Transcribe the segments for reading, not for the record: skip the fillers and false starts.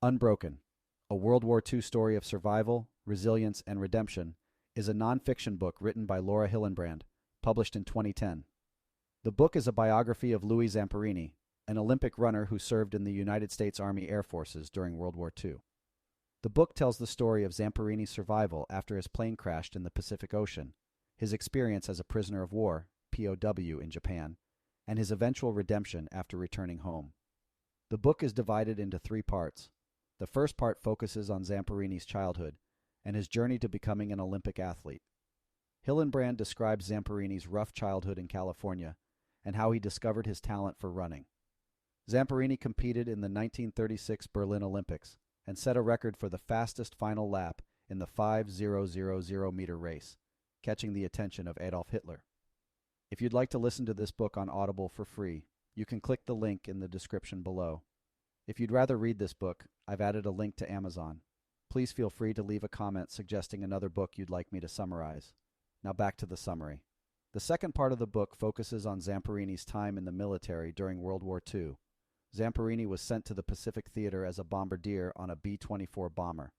Unbroken, a World War II story of survival, resilience, and redemption, is a nonfiction book written by Laura Hillenbrand, published in 2010. The book is a biography of Louis Zamperini, an Olympic runner who served in the United States Army Air Forces during World War II. The book tells the story of Zamperini's survival after his plane crashed in the Pacific Ocean, his experience as a prisoner of war, POW, in Japan, and his eventual redemption after returning home. The book is divided into 3 parts. The first part focuses on Zamperini's childhood and his journey to becoming an Olympic athlete. Hillenbrand describes Zamperini's rough childhood in California and how he discovered his talent for running. Zamperini competed in the 1936 Berlin Olympics and set a record for the fastest final lap in the 5,000-meter race, catching the attention of Adolf Hitler. If you'd like to listen to this book on Audible for free, you can click the link in the description below. If you'd rather read this book, I've added a link to Amazon. Please feel free to leave a comment suggesting another book you'd like me to summarize. Now back to the summary. The second part of the book focuses on Zamperini's time in the military during World War II. Zamperini was sent to the Pacific Theater as a bombardier on a B-24 bomber.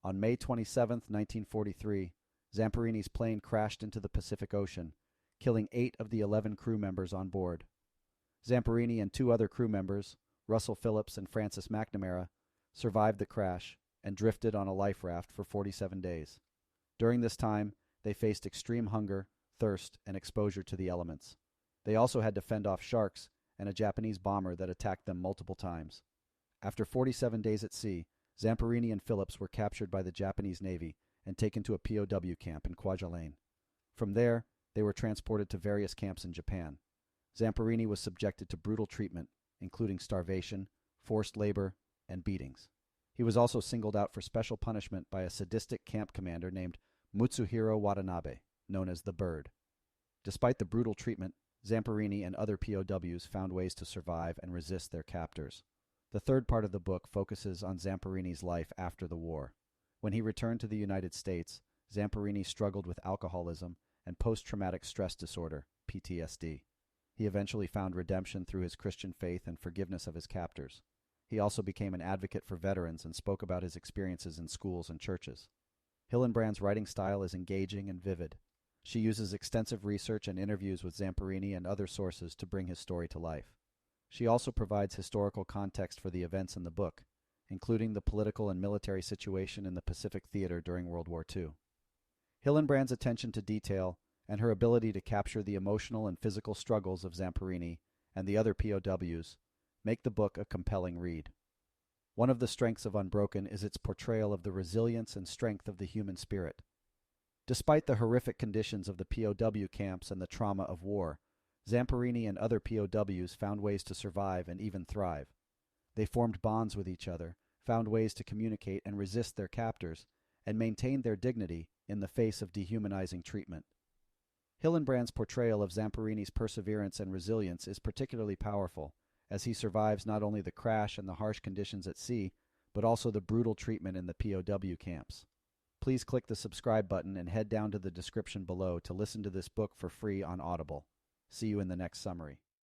On May 27, 1943, Zamperini's plane crashed into the Pacific Ocean, killing 8 of the 11 crew members on board. Zamperini and 2 other crew members, Russell Phillips and Francis McNamara, survived the crash and drifted on a life raft for 47 days. During this time, they faced extreme hunger, thirst, and exposure to the elements. They also had to fend off sharks and a Japanese bomber that attacked them multiple times. After 47 days at sea, Zamperini and Phillips were captured by the Japanese Navy and taken to a POW camp in Kwajalein. From there, they were transported to various camps in Japan. Zamperini was subjected to brutal treatment, including starvation, forced labor, and beatings. He was also singled out for special punishment by a sadistic camp commander named Mutsuhiro Watanabe, known as the Bird. Despite the brutal treatment, Zamperini and other POWs found ways to survive and resist their captors. The third part of the book focuses on Zamperini's life after the war. When he returned to the United States, Zamperini struggled with alcoholism and post-traumatic stress disorder, PTSD. He eventually found redemption through his Christian faith and forgiveness of his captors. He also became an advocate for veterans and spoke about his experiences in schools and churches. Hillenbrand's writing style is engaging and vivid. She uses extensive research and interviews with Zamperini and other sources to bring his story to life. She also provides historical context for the events in the book, including the political and military situation in the Pacific Theater during World War II. Hillenbrand's attention to detail and her ability to capture the emotional and physical struggles of Zamperini and the other POWs make the book a compelling read. One of the strengths of Unbroken is its portrayal of the resilience and strength of the human spirit. Despite the horrific conditions of the POW camps and the trauma of war, Zamperini and other POWs found ways to survive and even thrive. They formed bonds with each other, found ways to communicate and resist their captors, and maintained their dignity in the face of dehumanizing treatment. Hillenbrand's portrayal of Zamperini's perseverance and resilience is particularly powerful, as he survives not only the crash and the harsh conditions at sea, but also the brutal treatment in the POW camps. Please click the subscribe button and head down to the description below to listen to this book for free on Audible. See you in the next summary.